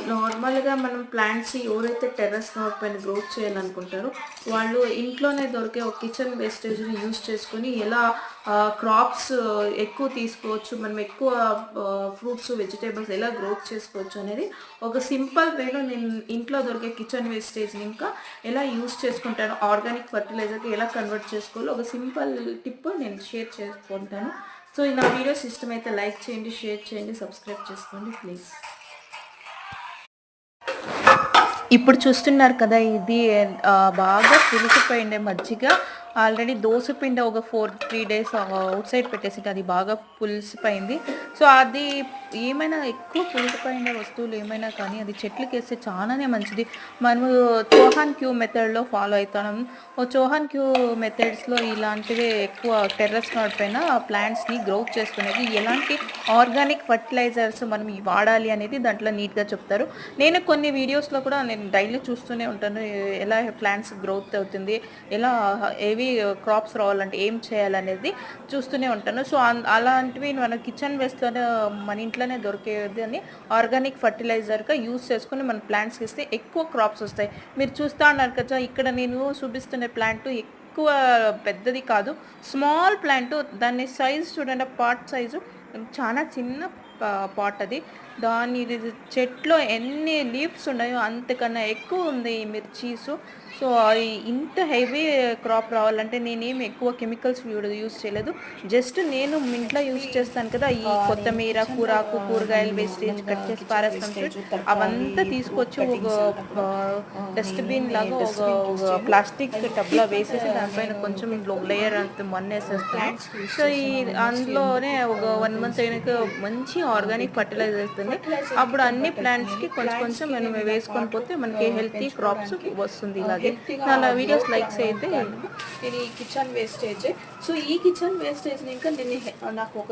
నార్మల్‌గా మనం ప్లాంట్స్ ఎవరైతే టెర్రస్ గార్డెన్ పైన గ్రోత్ చేయాలనుకుంటారో, వాళ్ళు ఇంట్లోనే దొరికే ఒక కిచెన్ వేస్టేజ్‌ని యూజ్ చేసుకొని ఎలా క్రాప్స్ ఎక్కువ తీసుకోవచ్చు, మనం ఎక్కువ ఫ్రూట్స్, వెజిటబుల్స్ ఎలా గ్రోత్ చేసుకోవచ్చు అనేది ఒక సింపుల్ వేలో నేను ఇంట్లో దొరికే కిచెన్ వేస్టేజ్‌ని ఇంకా ఎలా యూజ్ చేసుకుంటానో, ఆర్గానిక్ ఫర్టిలైజర్‌కి ఎలా కన్వర్ట్ చేసుకోవాలో ఒక సింపుల్ టిప్ నేను షేర్ చేసుకుంటాను. సో, నా వీడియోస్ ఇష్టమైతే లైక్ చేయండి, షేర్ చేయండి, సబ్స్క్రైబ్ చేసుకోండి ప్లీజ్. ఇప్పుడు చూస్తున్నారు కదా! ఇది బాగా పులిసిపోయిండే మజ్జిగ ఆల్రెడీ దోసపిండి ఒక 3 డేస్ ఔట్ సైడ్ పెట్టేసింటే అది బాగా పులిసిపోయింది. సో, అది ఏమైనా ఎక్కువ పులిసిపోయిన వస్తువులు ఏమైనా కానీ అది చెట్లకేస్తే చాలానే మంచిది. మనము చోహాన్ క్యూ మెథడ్‌లో ఫాలో అయితున్నాం. చోహాన్ క్యూ మెథడ్స్‌లో ఇలాంటివే ఎక్కువ టెర్రస్ గార్డ్ పైన ప్లాంట్స్‌ని గ్రోత్ చేసుకునేది ఎలాంటి ఆర్గానిక్ ఫర్టిలైజర్స్ మనం వాడాలి అనేది దాంట్లో నీట్‌గా చెప్తారు. నేను కొన్ని వీడియోస్‌లో కూడా నేను డైలీ చూస్తూనే ఉంటాను. ఎలా ప్లాంట్స్ గ్రోత్ అవుతుంది, ఎలా ఏవి క్రాప్స్ రావాలంటే ఏం చేయాలనేది చూస్తూనే ఉంటాను. సో, అలాంటివి మన కిచెన్ వేస్ట్‌లోనే మన ఇంట్లోనే దొరికేదని ఆర్గానిక్ ఫర్టిలైజర్‌గా యూజ్ చేసుకొని మన ప్లాంట్స్‌కి ఇస్తే ఎక్కువ క్రాప్స్ వస్తాయి. మీరు చూస్తా ఉన్నారు కదా! ఇక్కడ నేను చూపిస్తున్న ప్లాంట్ ఎక్కువ పెద్దది కాదు. స్మాల్ ప్లాంట్, దాని సైజ్ చూడండి, పాట్ సైజు చాలా చిన్న పాట్ అది. దాని చెట్లో ఎన్ని లీవ్స్ ఉన్నాయో అంతకన్నా ఎక్కువ ఉంది ఈ మిర్చీసు. సో, ఇంత హెవీ క్రాప్ రావాలంటే నేనేమి ఎక్కువ కెమికల్స్ యూజ్ చేయలేదు. జస్ట్ నేను ఇంట్లో యూజ్ చేస్తాను కదా! ఈ కొత్తిమీర, కూరాకు, కూరగాయలు వేస్టేజ్ కట్ చేసి పారేస్తాం చూడు, అవంతా తీసుకొచ్చి ఒక డస్ట్‌బిన్ లాగా ఒక ప్లాస్టిక్ టబ్‌లో వేసేసి దానిపైన కొంచెం లేయర్ అంత మన్నేసేస్తాను. సో, అందులోనే ఒక 1 మంత్ అయినాక మంచి ఆర్గానిక్ ఫర్టిలైజర్ వస్తుంది. అప్పుడు అన్ని ప్లాంట్స్‌కి కొంచెం కొంచెం మనం వేసుకొని పోతే మనకి హెల్తీ క్రాప్స్ వస్తుంది ఇలాగే. నా వీడియోస్ లైక్స్ అయితే ఇది కిచెన్ వేస్టేజ్. సో, ఈ కిచెన్ వేస్టేజ్‌ని ఇంకా నేను నాకు ఒక